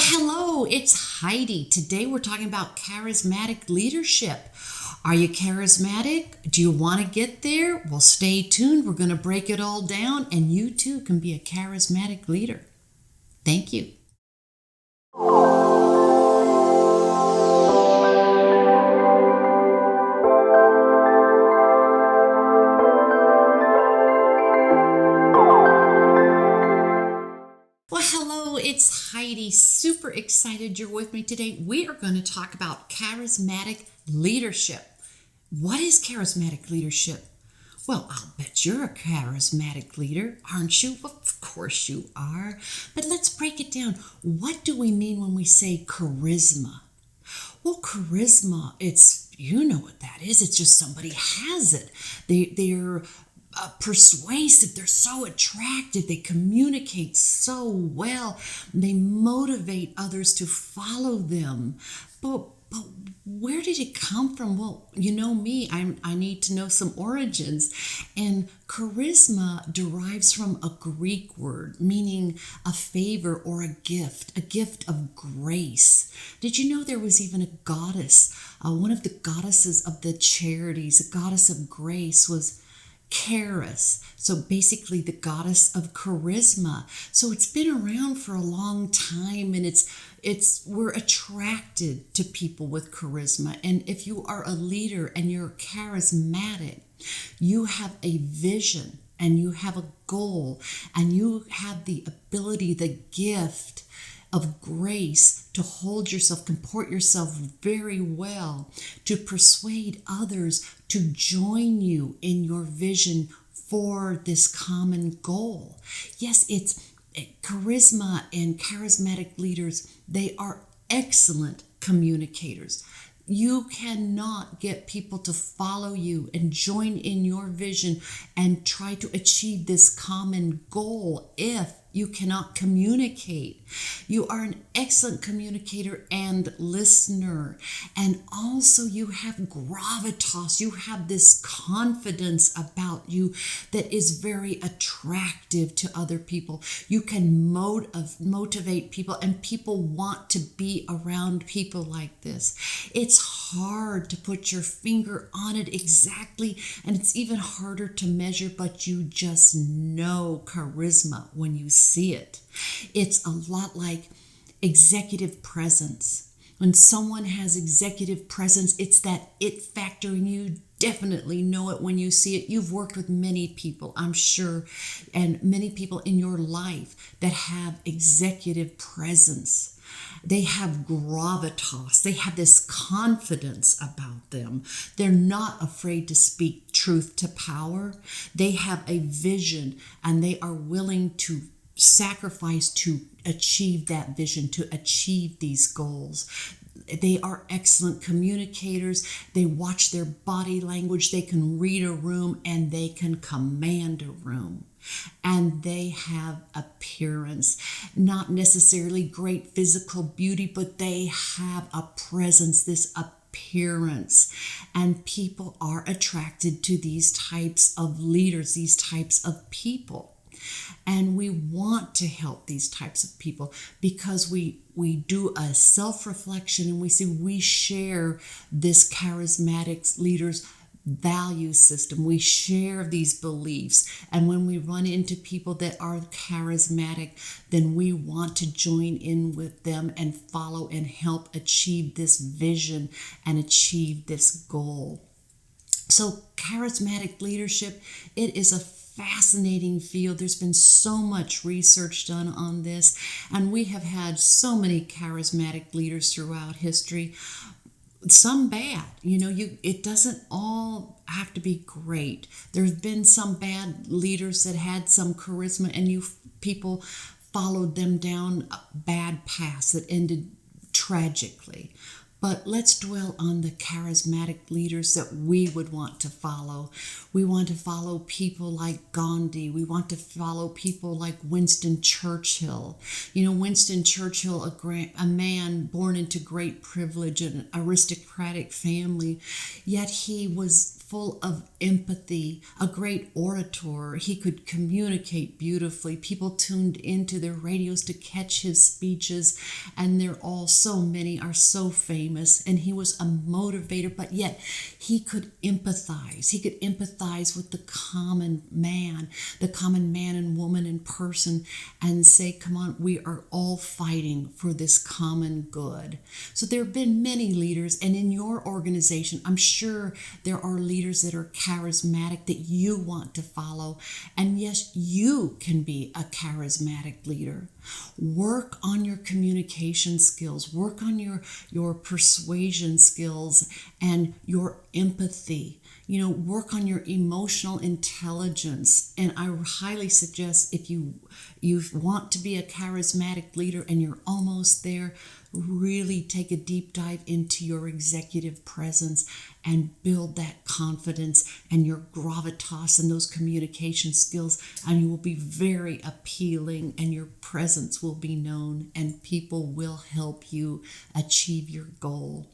Hello, it's Heidi. Today we're talking about charismatic leadership. Are you charismatic? Do you want to get there? Well, stay tuned. We're going to break it all down, and you too can be a charismatic leader. Thank you. Well, hello, it's Heidi. Super excited you're with me today. We are going to talk about charismatic leadership. What is charismatic leadership? Well, I'll bet you're a charismatic leader, aren't you? Well, of course you are. But let's break it down. What do we mean when we say charisma? Well, charisma, you know what that is. It's just somebody has it. They're persuasive. They're so attractive. They communicate so well. They motivate others to follow them. But where did it come from? Well, you know me, I need to know some origins. And charisma derives from a Greek word meaning a favor or a gift of grace. Did you know there was even a goddess? One of the goddesses of the charities, a goddess of grace, was Charis, so basically the goddess of charisma. So it's been around for a long time, and we're attracted to people with charisma. And if you are a leader and you're charismatic, you have a vision and you have a goal and you have the ability, the gift of grace to hold yourself, comport yourself very well, to persuade others to join you in your vision for this common goal. Yes, it's charisma and charismatic leaders. They are excellent communicators. You cannot get people to follow you and join in your vision and try to achieve this common goal if you cannot communicate. You are an excellent communicator and listener. And also you have gravitas. You have this confidence about you that is very attractive to other people. You can motivate people, and people want to be around people like this. It's hard to put your finger on it exactly, and it's even harder to measure, but you just know charisma when you see it. It's a lot like executive presence. When someone has executive presence, it's that it factor, and you definitely know it when you see it. You've worked with many people, I'm sure, and many people in your life that have executive presence. They have gravitas. They have this confidence about them. They're not afraid to speak truth to power. They have a vision, and they are willing to sacrifice to achieve that vision, to achieve these goals. They are excellent communicators. They watch their body language. They can read a room, and they can command a room. And they have appearance, not necessarily great physical beauty, but they have a presence, this appearance. And people are attracted to these types of leaders, these types of people. And we want to help these types of people because we do a self-reflection, and we see we share this charismatic leaders' value system. We share these beliefs. And when we run into people that are charismatic, then we want to join in with them and follow and help achieve this vision and achieve this goal. So charismatic leadership, it is a fascinating field. There's been so much research done on this, and we have had so many charismatic leaders throughout history. Some bad, it doesn't all have to be great. There's been some bad leaders that had some charisma, and people followed them down bad paths that ended tragically. But let's dwell on the charismatic leaders that we would want to follow. We want to follow people like Gandhi. We want to follow people like Winston Churchill. Winston Churchill, a man born into great privilege and an aristocratic family, yet he was full of empathy, a great orator. He could communicate beautifully. People tuned into their radios to catch his speeches, and they're all, so many are so famous. And he was a motivator, but yet he could empathize. He could empathize with the common man and woman and person, and say, come on, we are all fighting for this common good. So there have been many leaders, and in your organization, I'm sure there are leaders that are charismatic that you want to follow. And yes, you can be a charismatic leader. Work on your communication skills, work on your persuasion skills and your empathy. Work on your emotional intelligence. And I highly suggest, if you want to be a charismatic leader and you're almost there, really take a deep dive into your executive presence and build that confidence and your gravitas and those communication skills, and you will be very appealing, and your presence will be known, and people will help you achieve your goal.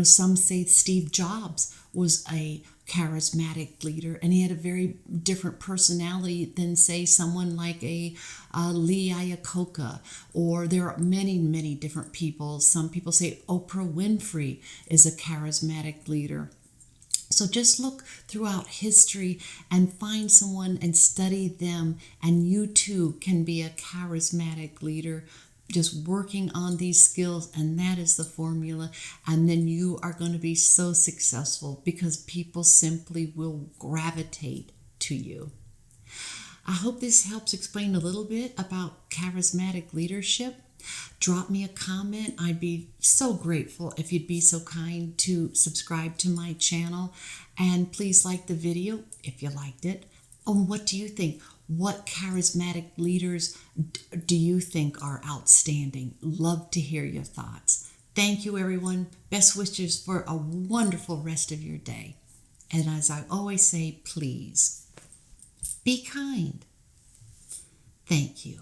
Some say Steve Jobs was a charismatic leader, and he had a very different personality than, say, someone like a Lee Iacocca, or there are many, many different people. Some people say Oprah Winfrey is a charismatic leader. So just look throughout history and find someone and study them, and you too can be a charismatic leader, just working on these skills, and that is the formula. And then you are going to be so successful because people simply will gravitate to you. I hope this helps explain a little bit about charismatic leadership. Drop me a comment. I'd be so grateful if you'd be so kind to subscribe to my channel, and please like the video if you liked it. And what do you think? What charismatic leaders do you think are outstanding? Love to hear your thoughts. Thank you, everyone. Best wishes for a wonderful rest of your day. And as I always say, please be kind. Thank you.